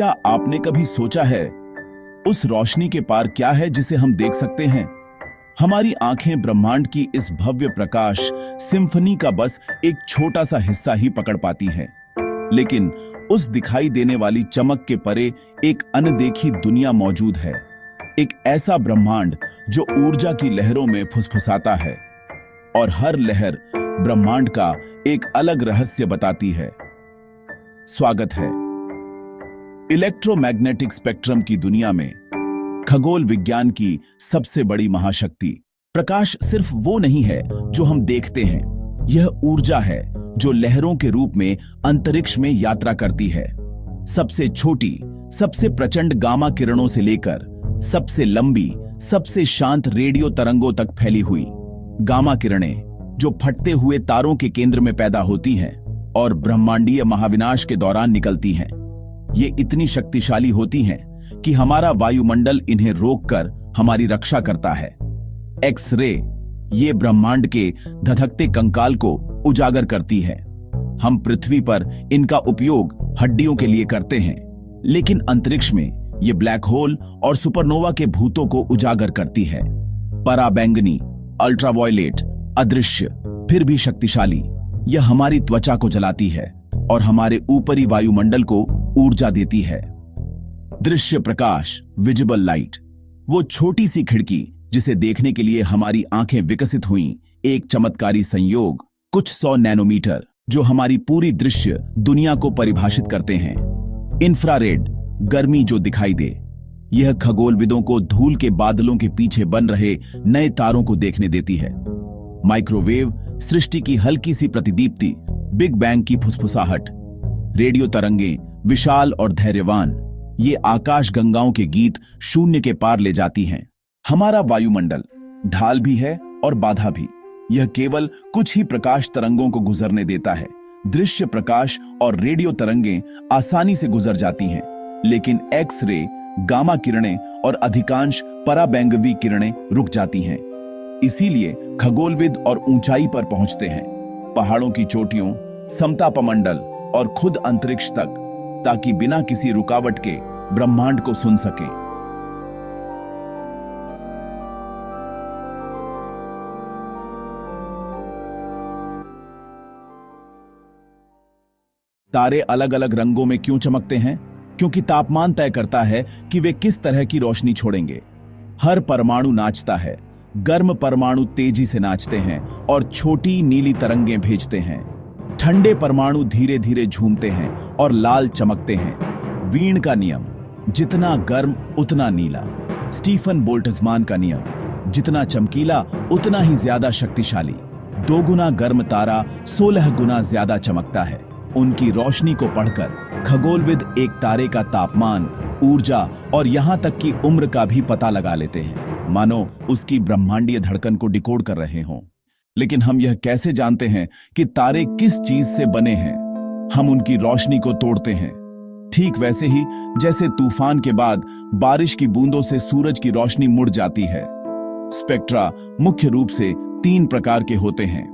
क्या आपने कभी सोचा है उस रोशनी के पार क्या है जिसे हम देख सकते हैं? हमारी आंखें ब्रह्मांड की इस भव्य प्रकाश सिम्फनी का बस एक छोटा सा हिस्सा ही पकड़ पाती हैं। लेकिन उस दिखाई देने वाली चमक के परे एक अनदेखी दुनिया मौजूद है। एक ऐसा ब्रह्मांड जो ऊर्जा की लहरों में फुसफुसाता है और हर लहर ब्रह्मांड का एक अलग रहस्य बताती है। स्वागत है इलेक्ट्रोमैग्नेटिक स्पेक्ट्रम की दुनिया में। खगोल विज्ञान की सबसे बड़ी महाशक्ति प्रकाश सिर्फ वो नहीं है जो हम देखते हैं, यह ऊर्जा है जो लहरों के रूप में अंतरिक्ष में यात्रा करती है। सबसे छोटी, सबसे प्रचंड गामा किरणों से लेकर सबसे लंबी, सबसे शांत रेडियो तरंगों तक फैली हुई। गामा किरणें जो फटते हुए तारों के केंद्र में पैदा होती हैं और ब्रह्मांडीय महाविनाश के दौरान निकलती हैं। ये इतनी शक्तिशाली होती हैं कि हमारा वायुमंडल इन्हें रोककर हमारी रक्षा करता है। एक्स रे ये ब्रह्मांड के धधकते कंकाल को उजागर करती है। हम पृथ्वी पर इनका उपयोग हड्डियों के लिए करते हैं, लेकिन अंतरिक्ष में ये ब्लैक होल और सुपरनोवा के भूतों को उजागर करती है। पराबैंगनी, अल्ट्रावायलेट, अदृश्य फिर भी शक्तिशाली, यह हमारी त्वचा को जलाती है और हमारे ऊपरी वायुमंडल को ऊर्जा देती है। दृश्य प्रकाश, विजिबल लाइट, वो छोटी सी खिड़की जिसे देखने के लिए हमारी आंखें विकसित हुईं, एक चमत्कारी संयोग, कुछ 100 नैनोमीटर, जो हमारी पूरी दृश्य दुनिया को परिभाषित करते हैं। इंफ्रारेड, गर्मी जो दिखाई दे, यह खगोलविदों को धूल के बादलों के पीछे बन रहे नए तारों को देखने देती है। माइक्रोवेव, सृष्टि की हल्की सी प्रतिदीप्ति, बिग बैंग की फुसफुसाहट। रेडियो तरंगे, विशाल और धैर्यवान, ये आकाश गंगाओं के गीत शून्य के पार ले जाती हैं। हमारा वायुमंडल ढाल भी है और बाधा भी। यह केवल कुछ ही प्रकाश तरंगों को गुजरने देता है। दृश्य प्रकाश और रेडियो तरंगें आसानी से गुजर जाती हैं, लेकिन एक्स रे, गामा किरणें और अधिकांश पराबैंगवी किरणें रुक जाती हैं। इसीलिए खगोलविद और ऊंचाई पर पहुंचते हैं, पहाड़ों की चोटियों, समतापमंडल और खुद अंतरिक्ष तक, ताकि बिना किसी रुकावट के ब्रह्मांड को सुन सकें। तारे अलग अलग रंगों में क्यों चमकते हैं? क्योंकि तापमान तय करता है कि वे किस तरह की रोशनी छोड़ेंगे। हर परमाणु नाचता है। गर्म परमाणु तेजी से नाचते हैं और छोटी नीली तरंगें भेजते हैं। ठंडे परमाणु धीरे धीरे झूमते हैं और लाल चमकते हैं। वीण का नियम, जितना गर्म उतना नीला। स्टीफन बोल्ट्जमान का नियम, जितना चमकीला उतना ही ज्यादा शक्तिशाली। 2 गुना गर्म तारा 16 गुना ज्यादा चमकता है। उनकी रोशनी को पढ़कर खगोलविद एक तारे का तापमान, ऊर्जा और यहां तक कि उम्र का भी पता लगा लेते हैं, मानो उसकी ब्रह्मांडीय धड़कन को डिकोड कर रहे हों। लेकिन हम यह कैसे जानते हैं कि तारे किस चीज से बने हैं? हम उनकी रोशनी को तोड़ते हैं। ठीक वैसे ही जैसे तूफान के बाद बारिश की बूंदों से सूरज की रोशनी मुड़ जाती है। स्पेक्ट्रा मुख्य रूप से 3 प्रकार के होते हैं।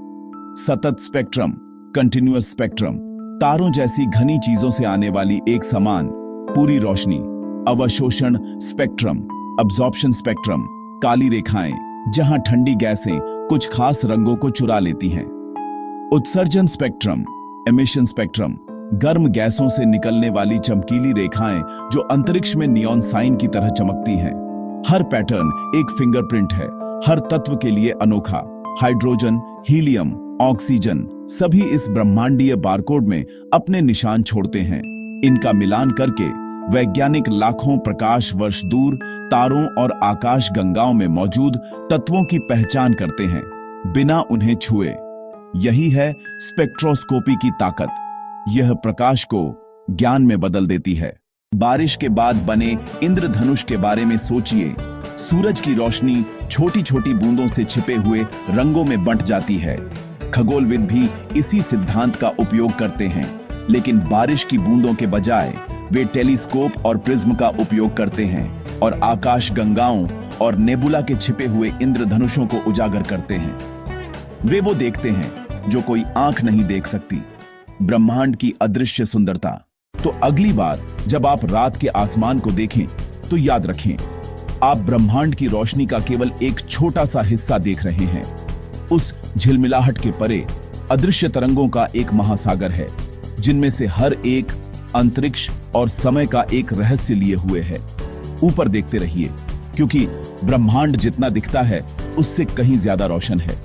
सतत स्पेक्ट्रम, कंटिन्यूअस स्पेक्ट्रम, तारों जैसी घनी चीजों से आने वाली एक समान पूरी रोशनी। अवशोषण स्पेक्ट्रम, अब्जॉर्प्शन स्पेक्ट्रम, काली रेखाएं, जहां ठंडी गैसें कुछ खास रंगों को चुरा लेती हैं। उत्सर्जन स्पेक्ट्रम, एमिशन स्पेक्ट्रम, गर्म गैसों से निकलने वाली चमकीली रेखाएं जो अंतरिक्ष में नियॉन साइन की तरह चमकती हैं। हर पैटर्न एक फिंगरप्रिंट है, हर तत्व के लिए अनोखा। हाइड्रोजन, हीलियम, ऑक्सीजन, सभी इस ब्रह्मांडीय बारकोड में अपने निशान छोड़ते हैं। इनका मिलान करके वैज्ञानिक लाखों प्रकाश वर्ष दूर तारों और आकाश गंगाओं में मौजूद तत्वों की पहचान करते हैं, बिना उन्हें छुए। यही है स्पेक्ट्रोस्कोपी की ताकत। यह प्रकाश को ज्ञान में बदल देती है। बारिश के बाद बने इंद्रधनुष के बारे में सोचिए। सूरज की रोशनी छोटी छोटी बूंदों से छिपे हुए रंगों में बंट जाती है। खगोलविद भी इसी सिद्धांत का उपयोग करते हैं, लेकिन बारिश की बूंदों के बजाय वे टेलीस्कोप और प्रिज्म का उपयोग करते हैं और आकाश गंगाओं और नेबुला के छिपे हुए इंद्रधनुषों को उजागर करते हैं। वे वो देखते हैं जो कोई आंख नहीं देख सकती, ब्रह्मांड की अदृश्य सुंदरता। तो अगली बार जब आप रात के आसमान को देखें तो याद रखें, आप ब्रह्मांड की रोशनी का केवल एक छोटा सा हिस्सा देख रहे हैं। उस झिलमिलाहट के परे अदृश्य तरंगों का एक महासागर है, जिनमें से हर एक अंतरिक्ष और समय का एक रहस्य लिए हुए है। ऊपर देखते रहिए, क्योंकि ब्रह्मांड जितना दिखता है उससे कहीं ज्यादा रोशन है।